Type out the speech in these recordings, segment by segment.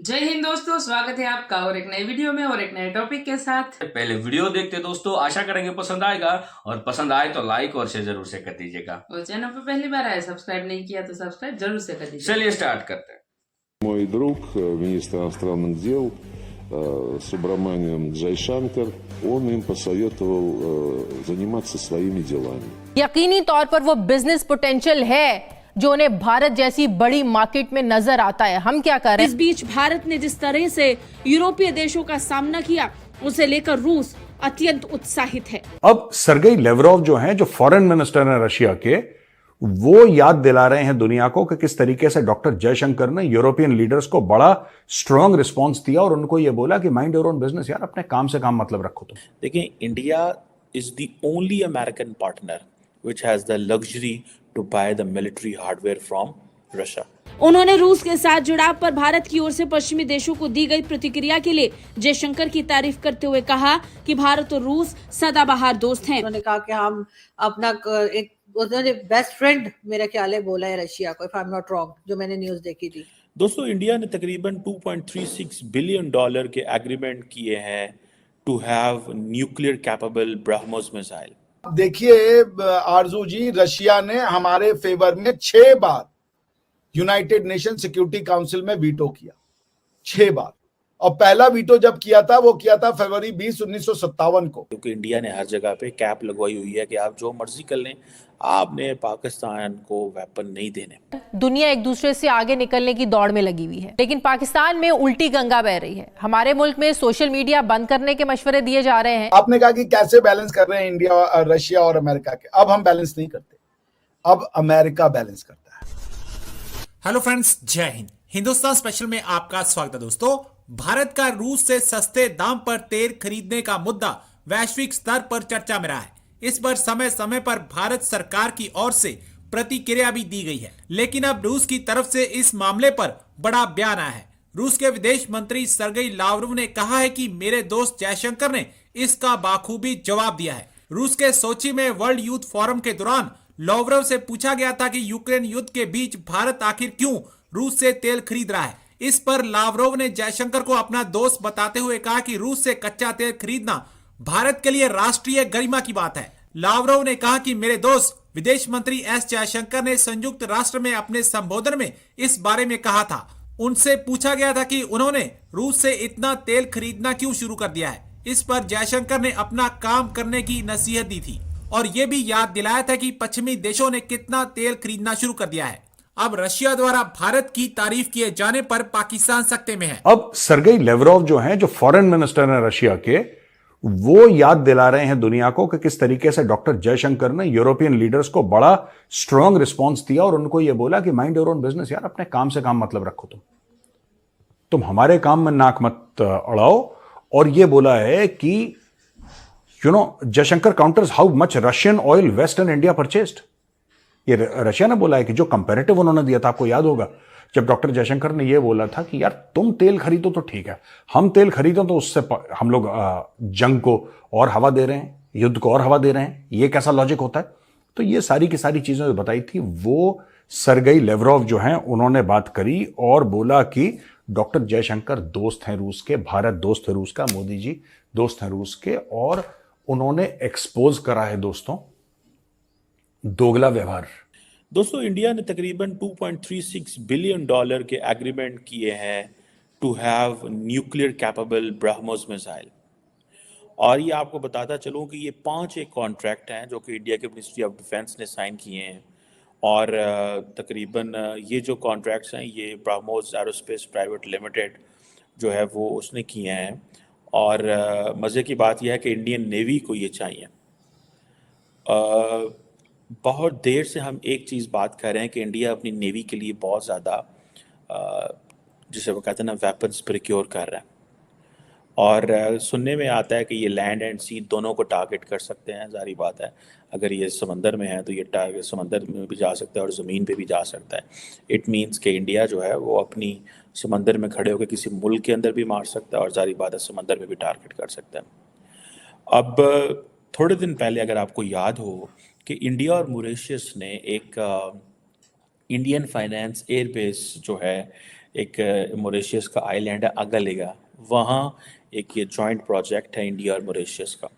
जय हिंद दोस्तों, स्वागत है आपका और एक नए वीडियो में और एक नए टॉपिक के साथ। पहले वीडियो देखते दोस्तों, आशा करेंगे पसंद आएगा और पसंद आए तो लाइक और शेयर जरूर से कर दीजिएगा। और चैनल पर पहली बार आए, सब्सक्राइब नहीं किया तो सब्सक्राइब जरूर से कर दीजिए। चलिए स्टार्ट करते हैं। Мой друг, министр иностранных дел Субраманиан Джайшанкар, он им посоветовал заниматься своими делами. यकीनी तौर पर वो बिजनेस पोटेंशियल है जो उन्हें भारत जैसी बड़ी मार्केट में नजर आता है। हम क्या कर रहे हैं? इस बीच भारत ने जिस तरह से यूरोपीय देशों का सामना किया, उसे लेकर रूस अत्यंत उत्साहित है। अब सरगेई लेवरोव जो हैं, जो फॉरेन मिनिस्टर हैं रशिया के, वो याद दिला रहे हैं दुनिया को कि किस तरीके से डॉक्टर जयशंकर ने यूरोपियन लीडर्स को बड़ा स्ट्रांग रिस्पांस दिया और उनको ये बोला कि माइंड योर ओन बिजनेस, यार अपने काम से काम मतलब रखो तुम। देखिए, India is the only American partner which has the luxury to buy the military hardware from Russia. उन्होंने रूस के साथ जुड़ाव पर भारत की ओर से पश्चिमी देशों को दी गई प्रतिक्रिया के लिए जयशंकर की तारीफ करते हुए कहा कि भारत और रूस सदाबहार दोस्त हैं। उन्होंने कहा कि हम अपना एक बेस्ट फ्रेंड मेरा ख्याल है बोला है रशिया को, if I am not wrong, जो मैंने न्यूज देखी थी। दोस्तों, इंडिया ने तकरीबन $2.36 बिलियन के एग्रीमेंट किए हैं to have nuclear capable BrahMos missile. देखिए आरजू जी, रशिया ने हमारे फेवर में 6 बार यूनाइटेड नेशन सिक्योरिटी काउंसिल में वीटो किया, 6 बार। और पहला वीटो जब किया था वो किया था फरवरी 20, 1957 को। क्योंकि इंडिया ने हर जगह पे कैप लगवाई हुई है कि आप जो मर्जी कर लें, आपने पाकिस्तान को वेपन नहीं देने। दुनिया एक दूसरे से आगे निकलने की दौड़ में लगी हुई है, लेकिन पाकिस्तान में उल्टी गंगा बह रही है। हमारे मुल्क में सोशल मीडिया बंद करने के मशवरे दिए जा रहे हैं। आपने कहा कि कैसे बैलेंस कर रहे हैं इंडिया, रशिया और अमेरिका के। अब हम बैलेंस नहीं करते, अब अमेरिका बैलेंस करता है। हेलो फ्रेंड्स, जय हिंद। हिंदुस्तान स्पेशल में आपका स्वागत है। दोस्तों, भारत का रूस से सस्ते दाम पर तेल खरीदने का मुद्दा वैश्विक स्तर पर चर्चा में रहा है। इस पर समय समय पर भारत सरकार की ओर से प्रतिक्रिया भी दी गई है, लेकिन अब रूस की तरफ से इस मामले पर बड़ा बयान आया है। रूस के विदेश मंत्री सरगेई लावरोव ने कहा है कि मेरे दोस्त जयशंकर ने इसका बाखूबी जवाब दिया है। रूस के सोची में वर्ल्ड यूथ फोरम के दौरान लावरोव से पूछा गया था कि यूक्रेन युद्ध के बीच भारत आखिर क्यों रूस से तेल खरीद रहा है। इस पर लावरोव ने जयशंकर को अपना दोस्त बताते हुए कहा कि रूस से कच्चा तेल खरीदना भारत के लिए राष्ट्रीय गरिमा की बात है। लावरोव ने कहा कि मेरे दोस्त विदेश मंत्री एस जयशंकर ने संयुक्त राष्ट्र में अपने संबोधन में इस बारे में कहा था। उनसे पूछा गया था कि उन्होंने रूस से इतना तेल खरीदना क्यों शुरू कर दिया है। इस पर जयशंकर ने अपना काम करने की नसीहत दी थी और ये भी याद दिलाया था कि पश्चिमी देशों ने कितना तेल खरीदना शुरू कर दिया है। अब रशिया द्वारा भारत की तारीफ किए जाने पर पाकिस्तान सकते में है। अब सरगेई लेवरोव जो हैं, जो फॉरेन मिनिस्टर हैं रशिया के, वो याद दिला रहे हैं दुनिया को कि किस तरीके से डॉक्टर जयशंकर ने यूरोपियन लीडर्स को बड़ा स्ट्रांग रिस्पांस दिया और उनको ये बोला कि माइंड योर ओन बिजनेस, यार अपने काम से काम मतलब रखो तुम हमारे काम में नाक मत अड़ाओ। और ये बोला है कि Jaishankar counters how much Russian oil West and India purchased. ये रशिया ने बोला है कि जो कंपैरेटिव उन्होंने दिया था, आपको याद होगा जब डॉक्टर जयशंकर ने ये बोला था कि यार तुम तेल खरीदो तो ठीक है, हम तेल खरीदो तो उससे हम लोग जंग को और हवा दे रहे हैं, युद्ध को और हवा दे रहे हैं, ये कैसा लॉजिक होता है। तो ये सारी की सारी चीजें जो बताई थी वो सरगेई लेवरोव जो हैं उन्होंने बात करी और बोला कि डॉक्टर जयशंकर दोस्त हैं रूस के, भारत दोस्त है रूस का, मोदी जी दोस्त हैं रूस के, और उन्होंने एक्सपोज करा है दोस्तों दोगला व्यवहार। दोस्तों, इंडिया ने तकरीबन $2.36 बिलियन के एग्रीमेंट किए हैं to have nuclear capable BrahMos missile. और ये आपको बताता चलूं कि ये 5 एक कॉन्ट्रैक्ट हैं जो कि इंडिया के मिनिस्ट्री ऑफ डिफेंस ने साइन किए हैं। और तकरीबन ये जो कॉन्ट्रैक्ट्स हैं ये ब्रह्मोस एरोस्पेस प्राइवेट लिमिटेड जो है वो उसने किए हैं। और मज़े की बात यह है कि इंडियन नेवी को ये चाहिए। बहुत देर से हम एक चीज़ बात कर रहे हैं कि इंडिया अपनी नेवी के लिए बहुत ज़्यादा जिसे वो कहते हैं ना वेपन्स प्रिक्योर कर रहा है। और सुनने में आता है कि ये लैंड एंड सी दोनों को टारगेट कर सकते हैं। जारी बात है, अगर ये समंदर में है तो ये टारगेट समंदर में भी जा सकता है और ज़मीन पे भी जा सकता है। इट मीन्स कि इंडिया जो है वो अपनी समंदर में खड़े होकर किसी मुल्क के अंदर भी मार सकता है और जारी बात है समंदर में भी टारगेट कर सकता है। अब थोड़े दिन पहले अगर आपको याद हो कि इंडिया और मॉरिशस ने एक इंडियन फाइनेंस एयरबेस जो है एक मॉरिशस का आइलैंड है अगालिगा, वहाँ एक ये जॉइंट प्रोजेक्ट है इंडिया और मॉरिशस का।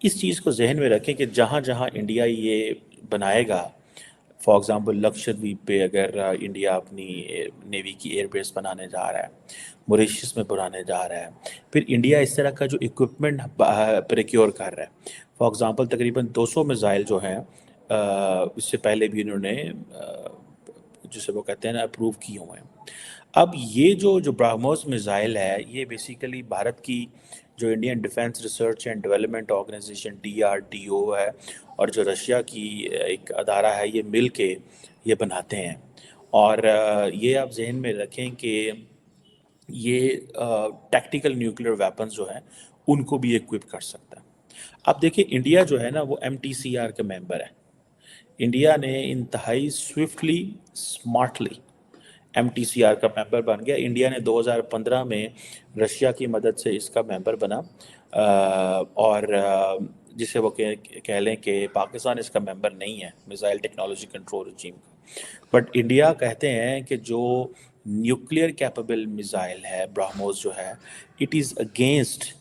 इस चीज़ को जहन में रखें कि जहाँ जहाँ इंडिया ये बनाएगा, फॉर एग्ज़ाम्पल लक्षद्वीप पे अगर इंडिया अपनी नेवी की एयरबेस बनाने जा रहा है, मॉरिशस में बनाने जा रहा है, फिर इंडिया इस तरह का जो इक्विपमेंट प्रोक्योर कर रहा है, फॉर एग्ज़ाम्पल तकरीबन 200 मिसाइल जो हैं इससे पहले भी इन्होंने जिसे वो कहते हैं ना अप्रूव किए हुए हैं। अब ये जो ब्रह्मोस मिसाइल है, ये बेसिकली भारत की जो Indian defence research and development organisation DRDO है और जो रशिया की एक अदारा है, ये मिल के ये बनाते हैं। और ये आप जहन में रखें कि ये टैक्टिकल न्यूक्लियर वेपन्स जो हैं उनको भी इक्विप कर सकता है। अब देखिए इंडिया जो है ना वो MTCR का मेंबर है। इंडिया ने इंतहाई स्विफ्टली स्मार्टली MTCR का मेंबर बन गया। इंडिया ने 2015 में रशिया की मदद से इसका मेंबर बना और जिसे वो कह लें कि पाकिस्तान इसका मेंबर नहीं है मिसाइल टेक्नोलॉजी कंट्रोल रजीम का। बट इंडिया कहते हैं कि जो न्यूक्लियर कैपेबल मिसाइल है ब्रह्मोस जो है, इट इज़ अगेंस्ट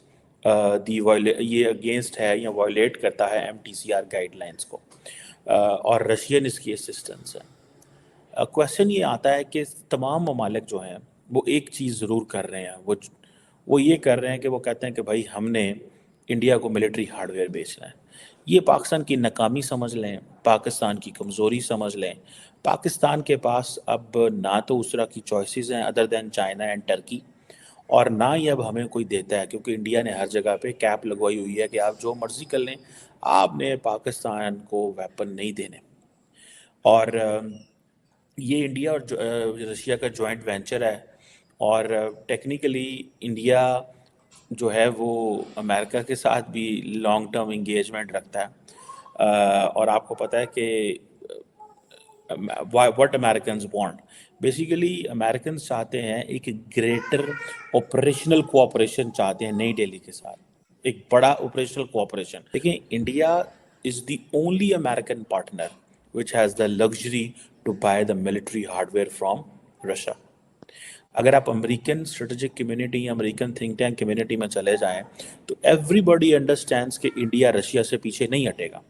ये अगेंस्ट है या वायलेट करता है MTCR गाइडलाइंस को और रशियन इसकी असिस्टेंस है। क्वेश्चन ये आता है कि तमाम ममालिक जो हैं वो एक चीज़ ज़रूर कर रहे हैं, वो ये कर रहे हैं कि वो कहते हैं कि भाई हमने इंडिया को मिलिट्री हार्डवेयर बेचना है। ये पाकिस्तान की नाकामी समझ लें, पाकिस्तान की कमज़ोरी समझ लें। पाकिस्तान के पास अब ना तो उस तरह की चॉइसेस हैं other than China and Turkey, और ना ही अब हमें कोई देता है, क्योंकि इंडिया ने हर जगह पे कैप लगवाई हुई है कि आप जो मर्ज़ी कर लें, आपने पाकिस्तान को वेपन नहीं देने। और ये इंडिया और रशिया का जॉइंट वेंचर है और टेक्निकली इंडिया जो है वो अमेरिका के साथ भी लॉन्ग टर्म इंगेजमेंट रखता है। और आपको पता है कि what Americans want, basically Americans चाहते हैं एक ग्रेटर ऑपरेशनल कोऑपरेशन चाहते हैं नई दिल्ली के साथ, एक बड़ा ऑपरेशनल कोऑपरेशन। देखिए India is the only American partner which has the luxury to buy the military hardware from Russia. अगर आप अमेरिकन स्ट्रेटेजिक कम्युनिटी या अमेरिकन थिंक टैंक कम्युनिटी में चले जाएं तो एवरीबॉडी अंडरस्टैंड्स कि इंडिया रशिया से पीछे नहीं हटेगा,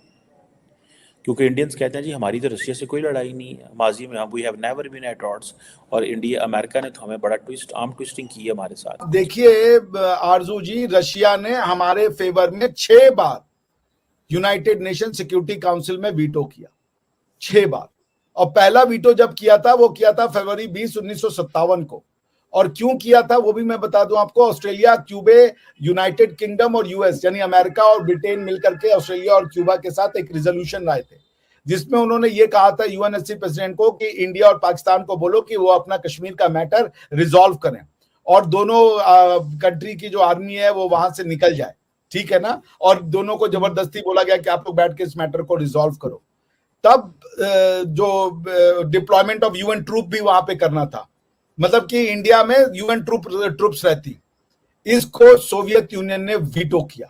क्योंकि इंडियंस कहते हैं जी हमारी तो रशिया से कोई लड़ाई नहीं है, माजी में we have never been at odds, और इंडिया अमेरिका ने तो हमें बड़ा आर्म ट्विस्टिंग की है हमारे साथ। देखिए आरजू जी, रशिया ने हमारे फेवर में 6 बार यूनाइटेड नेशन सिक्योरिटी काउंसिल में वीटो किया, 6 बार। और पहला वीटो जब किया था वो किया था फरवरी 20, 1957 को। और क्यों किया था वो भी मैं बता दूं आपको। ऑस्ट्रेलिया, क्यूबे, यूनाइटेड किंगडम और यूएस यानी अमेरिका और ब्रिटेन मिलकर के ऑस्ट्रेलिया और क्यूबा के साथ एक रिजोल्यूशन लाए थे, जिसमें उन्होंने ये कहा था यूएनएससी प्रेसिडेंट को कि इंडिया और पाकिस्तान को बोलो कि वो अपना कश्मीर का मैटर रिजॉल्व करें और दोनों कंट्री की जो आर्मी है वो वहां से निकल जाए, ठीक है ना। और दोनों को जबरदस्ती बोला गया कि आप लोग बैठ के इस मैटर को रिजॉल्व करो। तब जो डिप्लॉयमेंट ऑफ यूएन ट्रूप भी वहां पे करना था, मतलब कि इंडिया में यूएन ट्रूप्स रहती, इसको सोवियत यूनियन ने वीटो किया।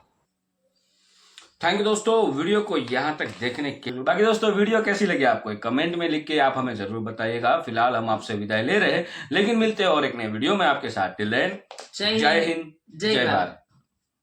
थैंक यू दोस्तों वीडियो को यहाँ तक देखने के लिए। बाकी दोस्तों वीडियो कैसी लगी आपको कमेंट में लिख के आप हमें जरूर बताइएगा। फिलहाल हम आपसे विदाई ले रहे हैं, लेकिन मिलते हैं और एक नए वीडियो में आपके साथ। टिल देन जय हिंद, जय भारत।